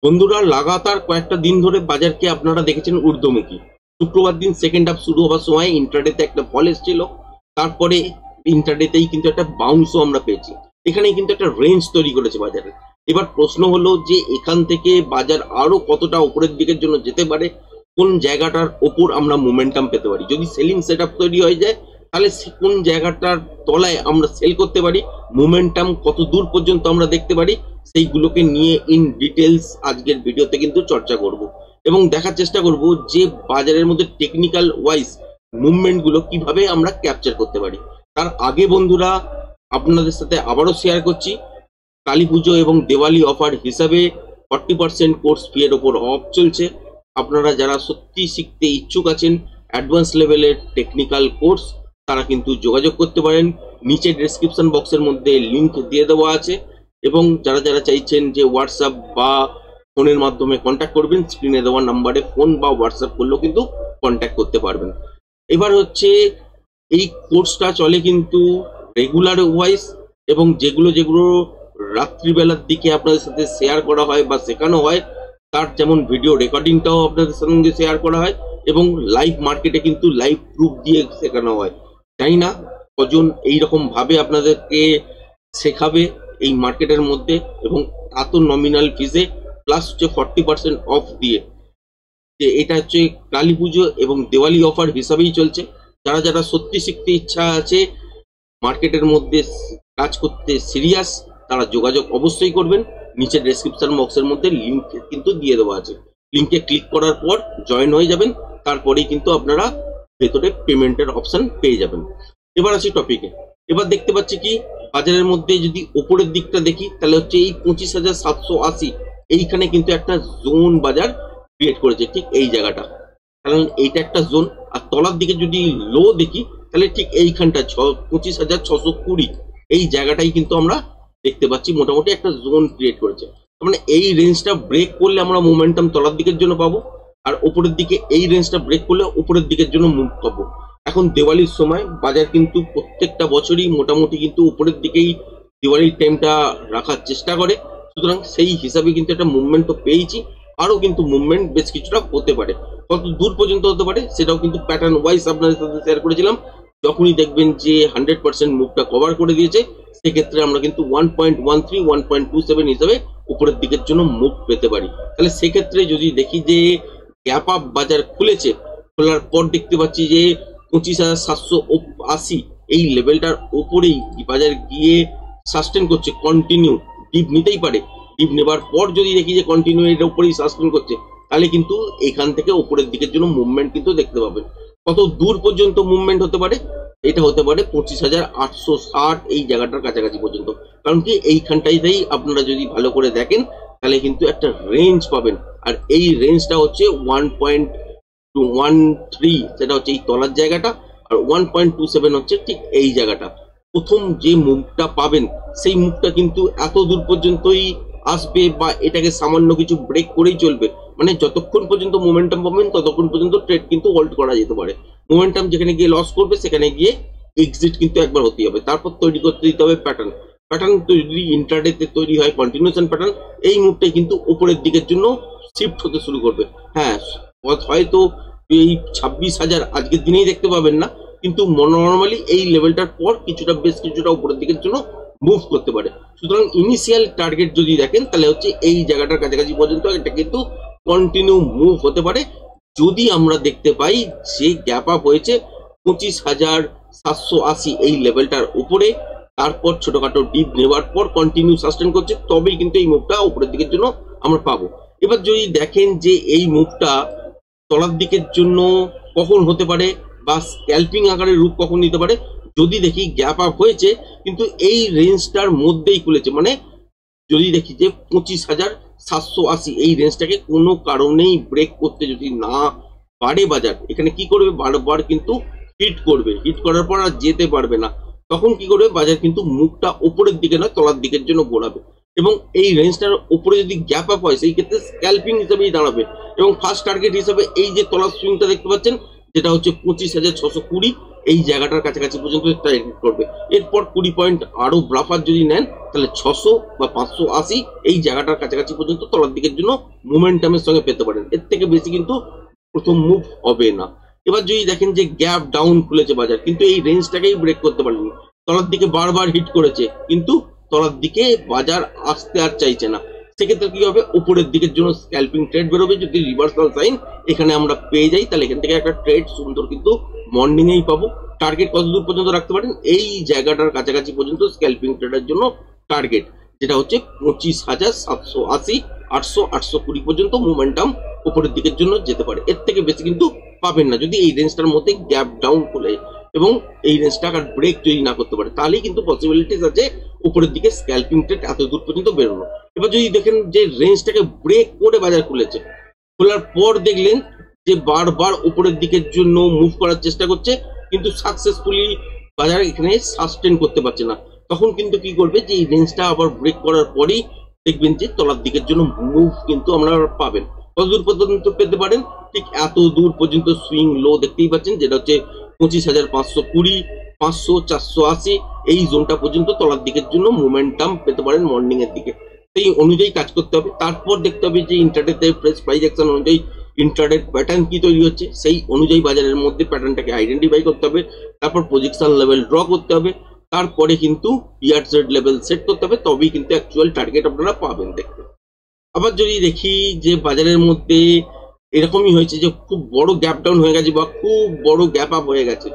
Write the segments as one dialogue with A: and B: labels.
A: বন্ধুরা, লাগাতার কয়েকটা দিন ধরে বাজারকে আপনারা দেখেছেন ঊর্ধ্বমুখী। শুক্রবার দিন সেকেন্ড হাফ শুরু হবার সময় ইন্ট্রাডেতে একটা ফল এসেছিল, তারপরে ইন্ট্রাডেতেই কিন্তু একটা বাউন্সও আমরা পেয়েছি। এখানে কিন্তু একটা রেঞ্জ তৈরি করেছে বাজারে। এবার প্রশ্ন হলো যে এখান থেকে বাজার আরো কতটা উপরের দিকের জন্য যেতে পারে, কোন জায়গাটার ওপর আমরা মোমেন্টাম পেতে পারি। যদি সেলিং সেট আপ তৈরি হয়ে যায় তাহলে কোন জায়গাটার তলায় আমরা সেল করতে পারি, মোমেন্টাম কত দূর পর্যন্ত আমরা দেখতে পারি, সেইগুলোকে নিয়ে ইন ডিটেলস আজকের ভিডিওতে কিন্তু চর্চা করব এবং দেখার চেষ্টা করব যে বাজারের মধ্যে টেকনিক্যাল ওয়াইজ মুভমেন্ট গুলো কিভাবে আমরা ক্যাপচার করতে পারি। তার আগে বন্ধুরা, আপনাদের সাথে আবারও শেয়ার করছি, কালী পুজো এবং দেওয়ালি অফার হিসাবে 40% কোর্স ফি এর ওপর অফ চলছে। আপনারা যারা সত্যি শিখতে ইচ্ছুক আছেন অ্যাডভান্স লেভেলের টেকনিক্যাল কোর্স, তারা কিন্তু যোগাযোগ করতে পারেন। নিচে ডেসক্রিপশন বক্সের মধ্যে লিংক দিয়ে দেওয়া আছে এবং যারা যারা চাইছেন যে হোয়াটসঅ্যাপ বা ফোনের মাধ্যমে কন্ট্যাক্ট করবেন, স্ক্রিনে দেওয়া নাম্বারে ফোন বা হোয়াটসঅ্যাপ করলেও কিন্তু কন্ট্যাক্ট করতে পারবেন। এবার হচ্ছে এই কোর্সটা চলে কিন্তু রেগুলার ওয়াইজ এবং যেগুলো যেগুলো রাত্রিবেলার দিকে আপনাদের সাথে শেয়ার করা হয় বা শেখানো হয়, তার যেমন ভিডিও রেকর্ডিংটাও আপনাদের সঙ্গে শেয়ার করা হয় এবং লাইভ মার্কেটে কিন্তু লাইভ প্রুফ দিয়ে শেখানো হয়। জানি না কজন এইরকম ভাবে আপনাদেরকে শেখাবে এই মার্কেটের মধ্যে, এবং এত নমিনাল ফিজে প্লাস হচ্ছে 40% অফ দিয়ে। যে এটা হচ্ছে কালী পুজো এবং দেওয়ালি অফার হিসাবেই চলছে। যারা যারা সত্যি শিখতে ইচ্ছা আছে, মার্কেটের মধ্যে কাজ করতে সিরিয়াস, তারা যোগাযোগ অবশ্যই করবেন। নিচে ডেসক্রিপশন বক্সের মধ্যে লিঙ্ক কিন্তু দিয়ে দেওয়া আছে, লিঙ্কে ক্লিক করার পর জয়েন হয়ে যাবেন, তারপরেই কিন্তু আপনারা ভেতরে পেমেন্টের অপশন পেয়ে যাবেন। এবার আসি টপিকে। এবার দেখতে পাচ্ছি কি বাজারের মধ্যে যদি উপরের দিকটা দেখি তাহলে হচ্ছে এই 25,780 এইখানে কিন্তু একটা জোন বাজার ক্রিয়েট করেছে, ঠিক এই জায়গাটা, কারণ এইটা একটা জোন। আর তলার দিকে যদি লো দেখি তাহলে ঠিক এইখানটা 25,620 এই জায়গাটাই কিন্তু আমরা দেখতে পাচ্ছি মোটামুটি একটা জোন ক্রিয়েট করেছে। মানে এই রেঞ্জটা ব্রেক করলে আমরা মোমেন্টাম তলার দিকের জন্য পাবো, আর উপরের দিকে এই রেঞ্জটা ব্রেক করলে উপরের দিকের জন্য মুভ পাবো। এখন দিওয়ালির সময় বাজার কিন্তু প্রত্যেকটা বছরই মোটামুটি কিন্তু উপরের দিকেই দিওয়ালির টাইমটা রাখার চেষ্টা করে, সুতরাং সেই হিসাবে কিন্তু একটা মুভমেন্ট তো পেয়েছি। আরো কিন্তু মুভমেন্ট বেশ কিছুটা হতে পারে, কত দূর পর্যন্ত হতে পারে সেটাও কিন্তু প্যাটার্ন ওয়াইজ আপনাদের সাথে শেয়ার করেছিলাম। যখনই দেখবেন যে 100% মুভটা কভার করে দিয়েছে, সেক্ষেত্রে আমরা কিন্তু 1.13 1.27 হিসাবে উপরের দিকের জন্য মুভ পেতে পারি। তাহলে সেক্ষেত্রে যদি দেখি যে গ্যাপ আপ বাজার খুলেছে, খোলার পর দেখতে পাচ্ছি যে 25,780 এই লেভেলটার উপরেই বাজার গিয়ে সাস্টেন করছে, কন্টিনিউ ডিপ নিতেই পারে। ডিপ নেবার পর যদি দেখি যে কন্টিনিউ এর উপরেই সাস্টেন করছে, তাহলে কিন্তু এখান থেকে উপরের দিকের জন্য মুভমেন্ট কিন্তু দেখতে পাবেন। কত দূর পর্যন্ত মুভমেন্ট হতে পারে, এটা হতে পারে 25,860 এই জায়গাটার কাছাকাছি পর্যন্ত। কারণ কি এইখানটাইতেই আপনারা যদি ভালো করে দেখেন তাহলে কিন্তু একটা রেঞ্জ পাবেন, আর এই রেঞ্জটা হচ্ছে 1.13, সেটা হচ্ছে এই তলার জায়গাটা, আর 1.27 হচ্ছে ঠিক এই জায়গাটা। প্রথম যে মুভটা পাবেন সেই মুভটা কিন্তু এত দূর পর্যন্তই আসবে বা এটাকে সামান্য কিছু ব্রেক করেই চলবে। মানে যতক্ষণ পর্যন্ত মোমেন্টাম পাবেন ততক্ষণ পর্যন্ত ট্রেড কিন্তু হোল্ড করা যেতে পারে। মোমেন্টাম যেখানে গিয়ে লস করবে সেখানে গিয়ে এক্সিট কিন্তু একবার হতে হবে, তারপর তৈরি করতে দিতে হবে প্যাটার্ন। প্যাটার্ন যদি ইন্ট্রাডেতে তৈরি হয় কন্টিনিউশন প্যাটার্ন, এই মুভটাই কিন্তু উপরের দিকের জন্য শিফট হতে শুরু করবে। হ্যাঁ, হয়তো এই 26,000 আজকের দিনেই দেখতে পাবেন না, কিন্তু নর্মালি এই লেভেলটার পর কিছুটা বেশ কিছুটা উপরের দিকের জন্য মুভ করতে পারে। সুতরাং ইনিশিয়াল টার্গেট যদি দেখেন তাহলে হচ্ছে এই জায়গাটার কাছাকাছি পর্যন্ত এটা কিন্তু কন্টিনিউ মুভ হতে পারে। যদি আমরা দেখতে পাই যে গ্যাপ আপ হয়েছে 25,780 এই লেভেলটার উপরে, তারপর ছোটখাটো ডিপ নেওয়ার পর কন্টিনিউ সাস্টেন করছে, তবেই কিন্তু এই মুভটা উপরের দিকের জন্য আমরা পাবো। এবার যদি দেখেন যে এই মুভটা তলার দিকের জন্য কখন হতে পারে বা স্ক্যাল্পিং আকারের রূপ কখন নিতে পারে, যদি দেখি গ্যাপ আপ হয়েছে কিন্তু এই রেঞ্জটার মধ্যেই খুলেছে, মানে যদি দেখি যে 25,780 এই রেঞ্জটাকে কোনো কারণেই ব্রেক করতে যদি না পারে বাজার, এখানে কি করবে, বারবার কিন্তু হিট করবে, হিট করার পর আর যেতে পারবে না। তখন কি করবে বাজার, কিন্তু মুখটা উপরের দিকে না তলার দিকের জন্য ঘোরাবে, এবং এই রেঞ্জটার উপরে যদি গ্যাপ আপ হয় সেই ক্ষেত্রে স্ক্যাল্পিং হিসেবেই দাঁড়াবে। এবং ফার্স্ট টার্গেট হিসেবে এই যে তলার সুইংটা দেখতে পাচ্ছেন, যেটা হচ্ছে 25,620, এই জায়গাটার কাছাকাছি পর্যন্ত টার্গেট করবে। এরপর 20 পয়েন্ট আরো ব্রাফার যদি নেন তাহলে 600 বা 580 এই জায়গাটার কাছাকাছি পর্যন্ত তলার দিকের জন্য মোমেন্টামের সঙ্গে পেতে পারেন। এর থেকে বেশি কিন্তু প্রথম মুভ হবে না। এবার যদি দেখেন যে গ্যাপ ডাউন খুলেছে বাজার, কিন্তু এই রেঞ্জটাকেই ব্রেক করতে পারেনি, তলার দিকে বারবার হিট করেছে, কিন্তু তলার দিকে বাজার আসতে আর চাইছে না। সেক্ষেত্রে কি হবে, উপরের দিকের জন্য স্ক্যালপিং ট্রেড বেরোবে। যদি রিভার্সাল সাইন এখানে আমরা পেয়ে যাই তাহলে এখান থেকে একটা ট্রেড সুন্দর কিন্তু মর্নিং এই পাবো। টার্গেট কত দূর পর্যন্ত রাখতে পারেন, এই জায়গাটার কাছাকাছি পর্যন্ত স্ক্যালপিং ট্রেডের জন্য টার্গেট, যেটা হচ্ছে 25,780, 800, 820 পর্যন্ত মোমেন্টাম উপরের দিকের জন্য যেতে পারে। এর থেকে বেশি কিন্তু পাবেন না যদি এই রেঞ্জটার মধ্যে গ্যাপ ডাউন খুলে এবং এই রেঞ্জটা আর ব্রেক যদি না করতে পারে, তাহলেই কিন্তু পসিবিলিটিস আছে উপরের দিকে স্ক্যালপিং ট্রেড এত দূর পর্যন্ত বেরোনো। এবার যদি দেখেন যে রেঞ্জটাকে ব্রেক করে বাজার খুলেছে, খোলার পর দেখলেন যে বারবার উপরের দিকের জন্য মুভ করার চেষ্টা করছে, কিন্তু সাকসেসফুলি বাজার এখানে সাস্টেন করতে পারছে না, তখন কিন্তু কি করবে যে এই রেঞ্জটা আবার ব্রেক করার পরেই দেখবেন যে তলার দিকের জন্য মুভ কিন্তু আমরা পাবেন। কত দূর পর্যন্ত পেতে পারেন, ঠিক এত দূর পর্যন্ত সুইং লো দেখতেই পাচ্ছেন, যেটা হচ্ছে 25,520, 500, 480 এই জোনটা পর্যন্ত তলার দিকের জন্য মোমেন্টাম পেতে পারেন মর্নিং এর দিকে। সেই অনুযায়ী কাজ করতে হবে। তারপর দেখতে হবে যে ইন্টারডেতে প্রাইস অ্যাকশন অনুযায়ী ইন্টারডে প্যাটার্ন কি তৈরি হচ্ছে, সেই অনুযায়ী বাজারের মধ্যে প্যাটার্নটাকে আইডেন্টিফাই করতে হবে। তারপর পজিশন লেভেল ড্র করতে হবে, তারপরে কিন্তু পিয়ার সেট লেভেল সেট করতে হবে, তবেই কিন্তু অ্যাকচুয়াল টার্গেট আপনারা পাবেন দেখতে। আবার যদি দেখি যে বাজারের মধ্যে এরকমই হয়েছে যে খুব বড় গ্যাপ ডাউন হয়ে গেছে বা খুব বড় গ্যাপ আপ হয়ে গেছে,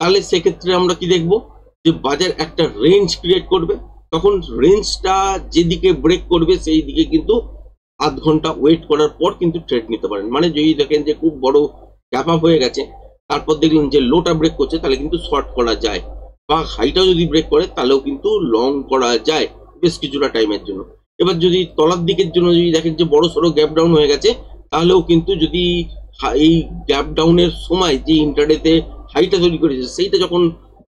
A: তাহলে সেক্ষেত্রে আমরা কি দেখবো যে বাজার একটা রেঞ্জ ক্রিয়েট করবে। তখন রেঞ্জটা যেদিকে ব্রেক করবে সেই দিকে কিন্তু আধ ঘন্টা ওয়েট করার পর কিন্তু ট্রেড নিতে পারেন। মানে যদি দেখেন যে খুব বড় গ্যাপ আপ হয়ে গেছে, তারপর দেখলেন যে লোটা ব্রেক করছে, তাহলে কিন্তু শর্ট করা যায়, বা হাইটাও যদি ব্রেক করে তাহলেও কিন্তু লং করা যায় বেশ কিছুটা টাইমের জন্য। এবার যদি তলার দিকের জন্য যদি দেখেন যে বড় সড়ো গ্যাপ ডাউন হয়ে গেছে, তাহলেও কিন্তু যদি এই গ্যাপ ডাউনের সময় যে ইন্টারডেতে হাইটা তৈরি করেছে সেইটা যখন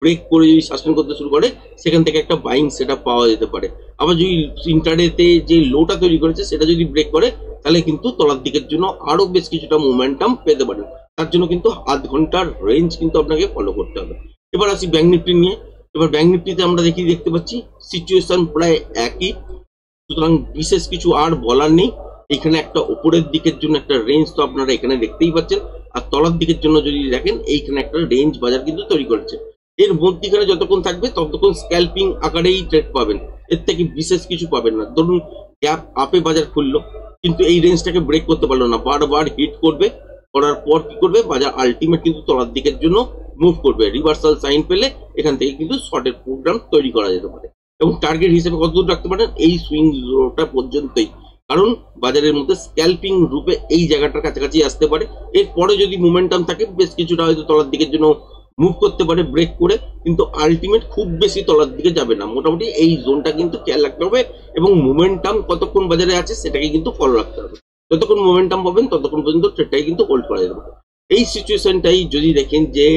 A: ব্রেক করে যদি সাস্টেন করতে শুরু করে, সেখান থেকে একটা বাইং সেটআপ পাওয়া যেতে পারে। আবার যদি ইন্টারডেতে যে লোটা তৈরি করেছে সেটা যদি ব্রেক করে, তাহলে কিন্তু তলার দিকের জন্য আরো বেশ কিছুটা মোমেন্টাম পেতে পারেন। তার জন্য কিন্তু আধ ঘন্টার রেঞ্জ কিন্তু আপনাকে ফলো করতে হবে। এবার আসি ব্যাংক নিফটি নিয়ে। এবার ব্যাংক নিফটিতে আমরা দেখতে পাচ্ছি সিচুয়েশন প্রায় একই, সুতরাং বিশেষ কিছু আর বলার নেই। এখানে একটা উপরের দিকের জন্য একটা রেঞ্জ তো আপনারা এখানে দেখতেই পাচ্ছেন, আর তলার দিকের জন্য যদি দেখেন এইখানে একটা রেঞ্জ বাজার কিন্তু তৈরি করেছে। এর মধ্যখানে যতক্ষণ থাকবে ততক্ষণ স্ক্যালপিং আকারেই ট্রেড পাবেন, এর থেকে বিশেষ কিছু পাবেন না। ধরুন গ্যাপ আপে বাজার খুললো, কিন্তু এই রেঞ্জটাকে ব্রেক করতে পারলো না, বারবার হিট করবে, করার পর কি করবে বাজার আলটিমেট কিন্তু তলার দিকের জন্য মুভ করবে। রিভার্সাল সাইন পেলে এখান থেকে কিন্তু শর্টের প্রোগ্রাম তৈরি করা যেতে পারে, এবং টার্গেট হিসেবে কতদূর রাখতে পারেন এই সুইং জোনটা পর্যন্তই, কারণ বাজারের মধ্যে স্ক্যালপিং রূপে এই জায়গাটার কাছাকাছি আসতে পারে। এরপরে যদি মোমেন্টাম থাকে বেশ কিছুটা হয়তো তলার দিকের জন্য মুভ করতে পারে ব্রেক করে, কিন্তু আলটিমেট খুব বেশি তলার দিকে যাবে না। মোটামুটি এই জোনটা কিন্তু খেয়াল রাখতে হবে, এবং মোমেন্টাম কতক্ষণ বাজারে আছে সেটাকে কিন্তু ফলো রাখতে হবে। যতক্ষণ মোমেন্টাম পাবেন ততক্ষণ পর্যন্ত ট্রেডটাই কিন্তু হোল্ড করা যেতে পারে। এই সিচুয়েশনটাই যদি দেখেন যে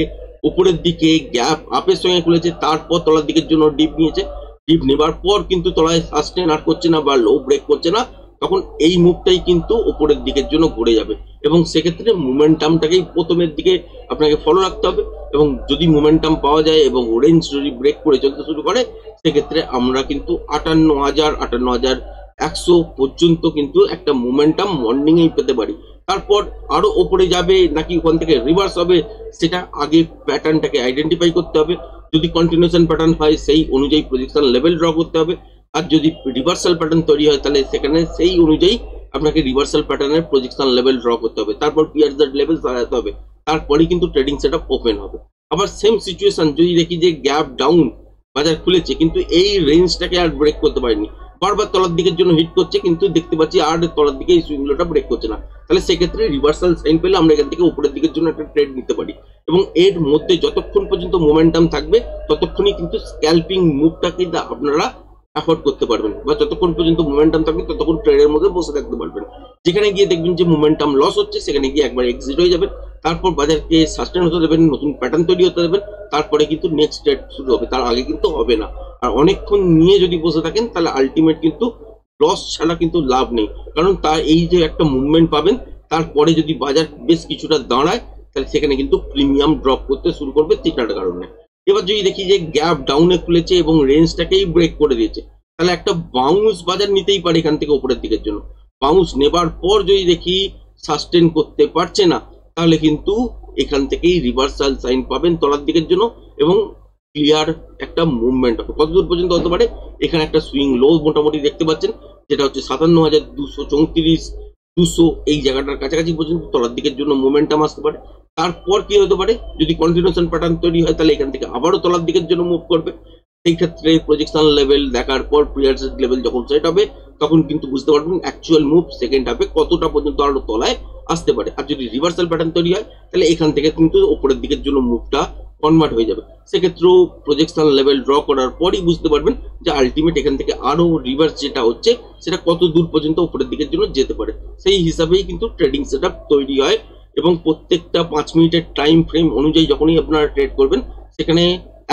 A: উপরের দিকে গ্যাপ আপের সঙ্গে খুলেছে, তারপর তলার দিকের জন্য ডিপ নিয়েছে, ডিপ নেবার পর কিন্তু তলায় সাস্টেন আর করছে না বা লো ব্রেক করছে না, তখন এই মুভটাই কিন্তু উপরের দিকের জন্য ঘুরে যাবে, এবং সেক্ষেত্রে মোমেন্টামটাকেই প্রথমের দিকে আপনাকে ফলো রাখতে হবে। এবং যদি মোমেন্টাম পাওয়া যায় এবং রেঞ্জ যদি ব্রেক করে চলতে শুরু করে, সেক্ষেত্রে আমরা কিন্তু 58,000, 58,100 পর্যন্ত কিন্তু একটা মোমেন্টাম মর্নিং এই পেতে পারি। তারপর আরো ওপরে যাবে নাকি ওখান থেকে রিভার্স হবে, সেটা আগে প্যাটার্নটাকে আইডেন্টিফাই করতে হবে। যদি কন্টিনিউশন প্যাটার্ন হয় সেই অনুযায়ী পজিশন লেভেল ড্র করতে হবে, আর যদি রিভার্সাল প্যাটার্ন তৈরি হয় তাহলে সেখানে সেই অনুযায়ী আপনাকে রিভার্সাল প্যাটার্নের পজিশন লেভেল ড্র করতে হবে। তারপর পিয়ার জেড লেভেল সাজাতে হবে, তারপরেই কিন্তু ট্রেডিং সেটআপ ওপেন হবে। আবার সেম সিচুয়েশন যদি দেখি যে গ্যাপ ডাউন বাজার খুলেছে, কিন্তু এই রেঞ্জটাকে আর ব্রেক করতে পারেনি, বারবার তলার দিকের জন্য হিট করছে, কিন্তু দেখতে পাচ্ছি আর তলার দিকে এই সুইংগুলোটা ব্রেক করছে না, তাহলে সেক্ষেত্রে রিভার্সাল সাইন পেলে আমরা এখান থেকে উপরের দিকের জন্য একটা ট্রেড নিতে পারি। এবং এর মধ্যে যতক্ষণ পর্যন্ত মোমেন্টাম থাকবে ততক্ষণই কিন্তু স্ক্যালপিং মুভটা কিন্তু আপনারা অ্যাফোর্ড করতে পারবেন, বা যতক্ষণ পর্যন্ত মোমেন্টাম থাকবে ততক্ষণ ট্রেডের মধ্যে বসে থাকতে পারবেন। যেখানে গিয়ে দেখবেন যে মোমেন্টাম লস হচ্ছে, সেখানে গিয়ে একবার এক্সিট হয়ে যাবেন, তারপর বাজারকে সাস্টেন হতে দেবেন, নতুন প্যাটার্ন তৈরি হতে দেবেন, তারপরে কিন্তু নেক্সট ট্রেড শুরু হবে, তার আগে কিন্তু হবে না। আর অনেকক্ষণ নিয়ে যদি বসে থাকেন তাহলে আলটিমেট কিন্তু লস ছাড়া কিন্তু লাভ নেই, কারণ তার এই যে একটা মুভমেন্ট পাবেন, তারপরে যদি বাজার বেশ কিছুটা দাঁড়ায় তাহলে সেখানে কিন্তু প্রিমিয়াম ড্রপ করতে শুরু করবে থিটার কারণে। এবার যদি দেখি যে গ্যাপ ডাউনে খুলেছে এবং রেঞ্জটাকেই ব্রেক করে দিয়েছে, তাহলে একটা বাউন্স বাজার নিতেই পারে এখান থেকে উপরের দিকের জন্য। বাউন্স নেবার পর যদি দেখি সাস্টেন করতে পারছে না, তাহলে কিন্তু এখান থেকেই রিভার্সাল সাইন পাবেন তলার দিকের জন্য এবং ক্লিয়ার একটা মুভমেন্ট হবে। কতদূর পর্যন্ত হতে পারে? এখানে একটা সুইং লো মোটামুটি দেখতে পাচ্ছেন, যেটা হচ্ছে 57,234 200, এই জায়গাটার কাছাকাছি পর্যন্ত তলার দিকের জন্য মোমেন্টাম আসতে পারে। তারপর কি হতে পারে? যদি কন্টিনিউশন প্যাটার্ন তৈরি হয়, তাহলে এখান থেকে আবারও তলার দিকের জন্য মুভ করবে। সেই ক্ষেত্রে প্রজেকশন লেভেল দেখার পর প্রিভিয়াস লেভেল যখন সেট হবে, তখন কিন্তু বুঝতে পারবেন অ্যাকচুয়াল মুভ সেকেন্ড হাফে কতটা পর্যন্ত আরো তলায় আসতে পারে। আর যদি রিভার্সাল প্যাটার্ন তৈরি হয়, তাহলে এখান থেকে কিন্তু উপরের দিকের জন্য মুভটা কনভার্ট হয়ে যাবে। সেক্ষেত্রেও প্রজেকশন লেভেল ড্র করার পরই বুঝতে পারবেন যে আলটিমেট এখান থেকে আরো রিভার্স যেটা হচ্ছে সেটা কত দূর পর্যন্ত উপরের দিকের জন্য যেতে পারে। সেই হিসাবেই কিন্তু ট্রেডিং সেটআপ তৈরি হয় এবং প্রত্যেকটা 5 মিনিটের টাইম ফ্রেম অনুযায়ী যখনই আপনারা ট্রেড করবেন, সেখানে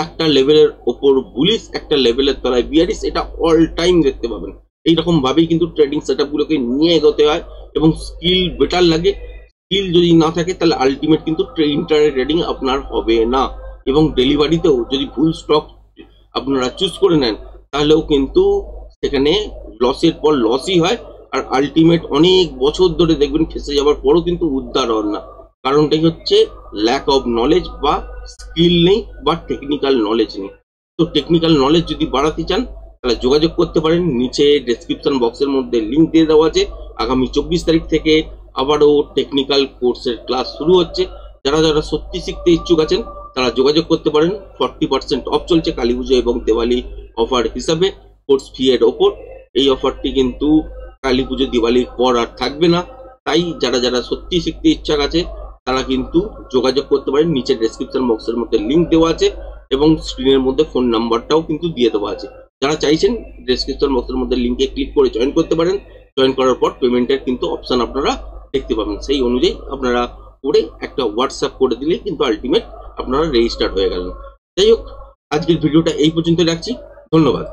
A: একটা লেভেলের ওপর বুলিশ, একটা লেভেলের তলায় বিয়ারিশ, এটা অল টাইম দেখতে পাবেন। এইরকম ভাবেই কিন্তু ট্রেডিং সেটআপ গুলোকে নিয়ে এগোতে হয় এবং স্কিল বেটার লাগে। স্কিল যদি না থাকে, তাহলে আলটিমেট কিন্তু ইন্টারডে ট্রেডিং আপনার হবে না। এবং ডেলিভারিতেও যদি ভুল স্টক আপনারা চুজ করে নেন, তাহলেও কিন্তু সেখানে লসের পর লসই হয়। আর আলটিমেট অনেক বছর ধরে দেখবেন ফেসে যাওয়ার পরও কিন্তু উদ্ধার হন না। কারণটাই হচ্ছে ল্যাক অফ নলেজ বা স্কিল নেই বা টেকনিক্যাল নলেজ নেই। তো টেকনিক্যাল নলেজ যদি বাড়াতে চান, তাহলে যোগাযোগ করতে পারেন। নিচে ডেসক্রিপশন বক্সের মধ্যে লিঙ্ক দিয়ে দেওয়া আছে। আগামী 24 তারিখ থেকে আবারও টেকনিক্যাল কোর্সের ক্লাস শুরু হচ্ছে। যারা যারা সত্যি শিখতে ইচ্ছুক আছেন, তারা যোগাযোগ করতে পারেন। 40% অফ চলছে কালী পুজো এবং দিওয়ালি অফার হিসাবে কোর্স ফি এর ওপর। এই অফারটি কিন্তু কালী পুজো দিওয়ালির পর আর থাকবে না। তাই যারা যারা সত্যি শিখতে ইচ্ছা আছে, তারা কিন্তু যোগাযোগ করতে পারেন। নিচে ডেসক্রিপশন বক্সের মধ্যে লিঙ্ক দেওয়া আছে এবং স্ক্রিনের মধ্যে ফোন নাম্বারটাও কিন্তু দিয়ে দেওয়া আছে। যারা চাইছেন ডেসক্রিপশন বক্সের মধ্যে লিঙ্কে ক্লিক করে জয়েন করতে পারেন। জয়েন করার পর পেমেন্টের কিন্তু অপশন আপনারা দেখতে পাবেন। সেই অনুযায়ী আপনারা করে একটা হোয়াটসঅ্যাপ করে দিলে কিন্তু আলটিমেট আপনারা রেজিস্টার্ড হয়ে গেলেন। যাই হোক, আজকের ভিডিওটা এই পর্যন্ত রাখছি। ধন্যবাদ।